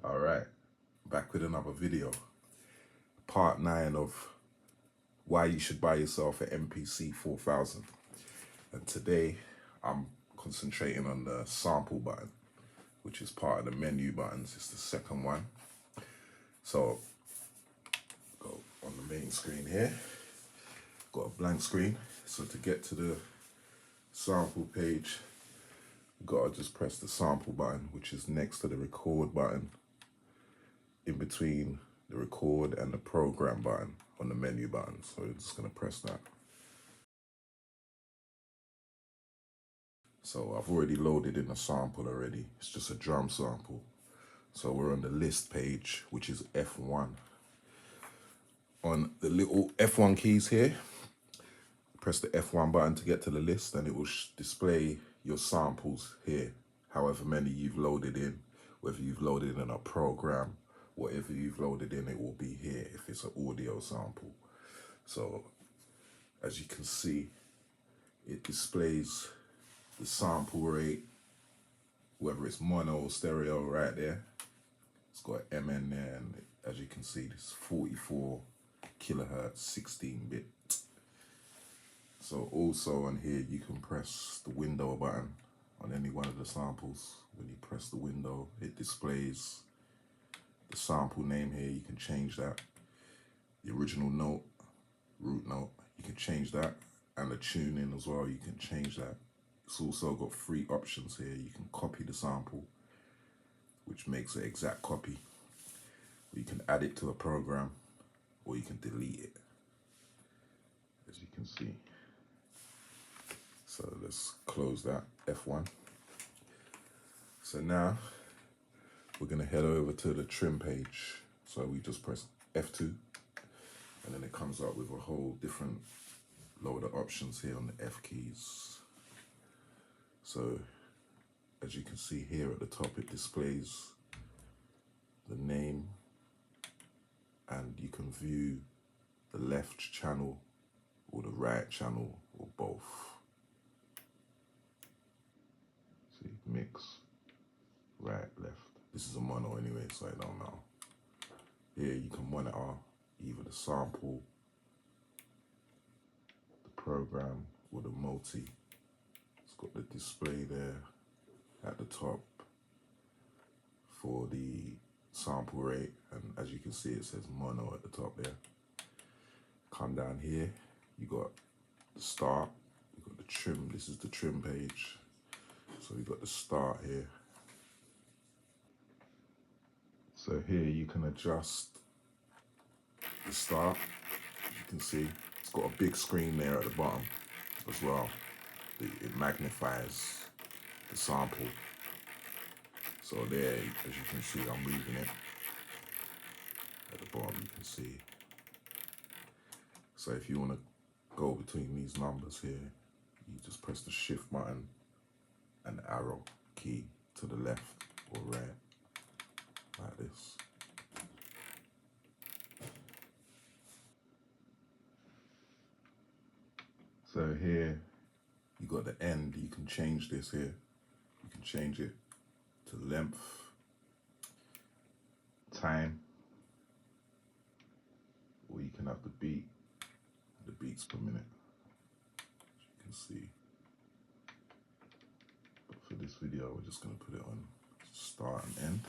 Alright, back with another video. Part 9 of why you should buy yourself an MPC 4000. And today I'm concentrating on the sample button, which is part of the menu buttons. It's the second one. So, go on the main screen here. Got a blank screen. So to get to the sample page, you gotta just press the sample button, which is next to the record button, in between the record and the program button on the menu button. So you're just gonna press that. So I've already loaded in a sample already. It's just a drum sample. So we're on the list page, which is F1. On the little F1 keys here, press the F1 button to get to the list, and it will display your samples here, however many you've loaded in, whether you've loaded in a program, whatever you've loaded in, it will be here if it's an audio sample. So as you can see, it displays the sample rate, whether it's mono or stereo right there. It's got MN there, and as you can see, this is 44 kilohertz, 16-bit. So also on here, you can press the window button on any one of the samples. When you press the window, it displays the sample name here. You can change that. The original note, root note, you can change that. And the tuning as well, you can change that. It's also got 3 options here. You can copy the sample, which makes an exact copy. Or you can add it to a program, or you can delete it, as you can see. So let's close that F1. So now we're gonna head over to the trim page. So we just press F2, and then it comes up with a whole different load of options here on the F keys. So as you can see here at the top, it displays the name, and you can view the left channel or the right channel or both. See, mix, right, left. This is a mono anyway, so I don't know. Here you can monitor either the sample, the program, or the multi. It's got the display there at the top for the sample rate, and as you can see, it says mono at the top there. Come down here, you got the start, you got the trim. This is the trim page. So we got the start here. So here you can adjust the start. You can see it's got a big screen there at the bottom as well. It magnifies the sample. So there, as you can see, I'm moving it. At the bottom you can see. So if you want to go between these numbers here, you just press the shift button and the arrow key to the left or right, like this. So here, you got the end. You can change this here. You can change it to length, time, or you can have the beats per minute, as you can see. But for this video, we're just gonna put it on start and end.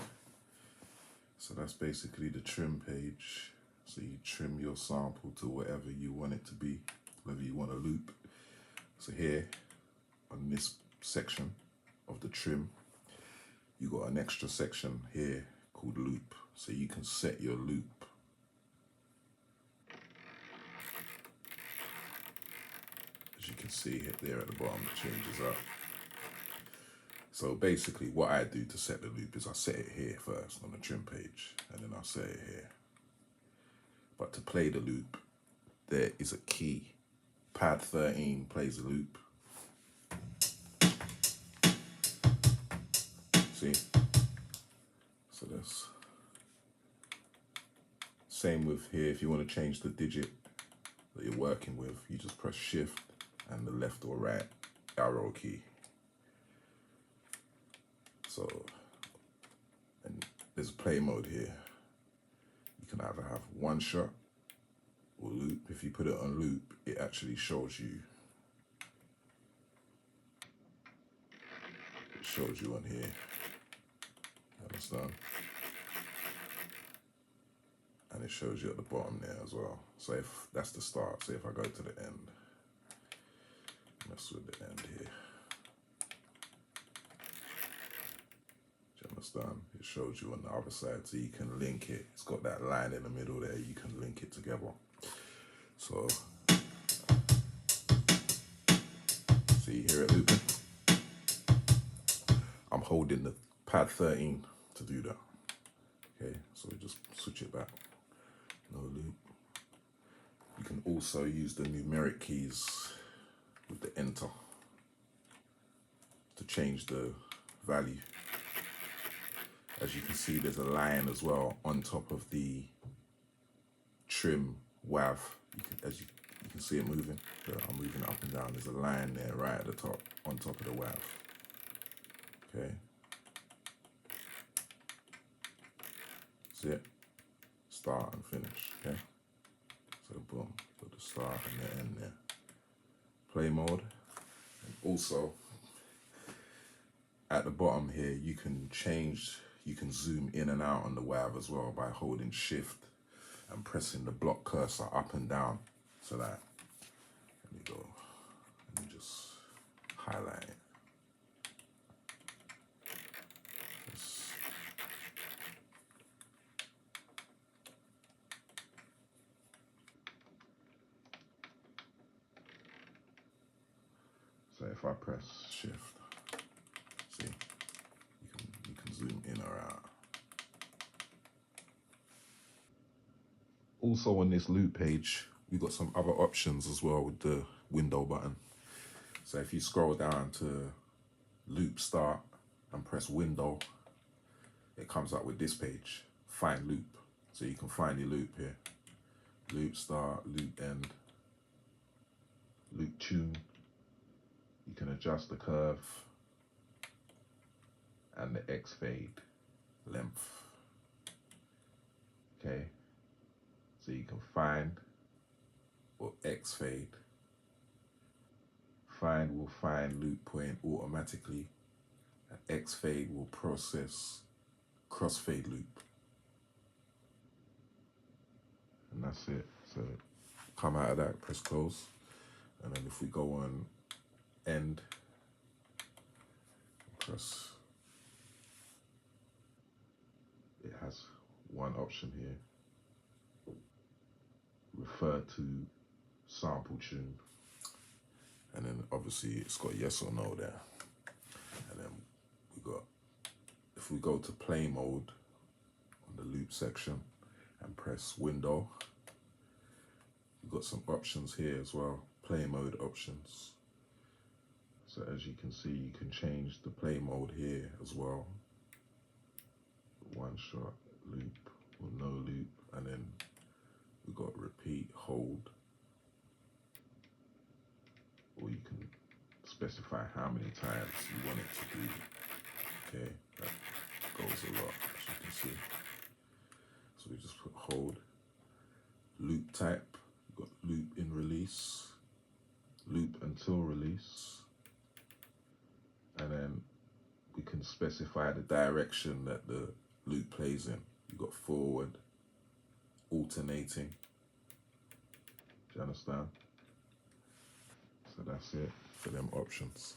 So that's basically the trim page. So you trim your sample to whatever you want it to be, whether you want a loop. So here, on this section of the trim, you got an extra section here called loop. So you can set your loop. As you can see there at the bottom, it changes up. So basically what I do to set the loop is I set it here first on the trim page, and then I set it here. But to play the loop, there is a key. Pad 13 plays the loop. See? So that's same with here. If you want to change the digit that you're working with, you just press shift and the left or right arrow key. So, and there's play mode here. You can either have one shot or loop. If you put it on loop, it actually shows you. It shows you on here. Understand? And it shows you at the bottom there as well. So if that's the start, say if I go to the end, mess with the end here. Do you understand? It shows you on the other side, so you can link it. It's got that line in the middle there. You can link it together. So you hear it looping. I'm holding the pad 13 to do that. Okay, so we just switch it back. No loop. You can also use the numeric keys with the enter to change the value. As you can see, there's a line as well on top of the trim WAV. You can see it moving. So I'm moving it up and down. There's a line there right at the top, on top of the WAV. Okay. That's it. Start and finish. Okay. So boom, put the start and the end there. Play mode. And also, at the bottom here, you can zoom in and out on the WAV as well by holding shift and pressing the block cursor up and down. So that, let me go, let me just highlight it. So if I press shift, see, you can zoom in or out. Also on this loop page, we've got some other options as well with the window button. So if you scroll down to loop start and press window, it comes up with this page, find loop. So you can find your loop here. Loop start, loop end, loop tune. You can adjust the curve and the X fade length. Okay, so you can find or X fade. Find will find loop point automatically, and X fade will process crossfade loop. And that's it. So come out of that, press close, and then if we go on end, press, it has one option here, refer to sample tune, and then obviously it's got yes or no there. And then we got, if we go to play mode on the loop section and press window, we've got some options here as well, play mode options. So as you can see, you can change the play mode here as well. One shot, loop, or no loop, and then we've got repeat, hold, or you can specify how many times you want it to do. Okay, that goes a lot, as you can see. So we just put hold, loop type, we've got loop in release, loop until release, and then we can specify the direction that the loop plays in. You've got forward, alternating. Do you understand? So that's it for them options.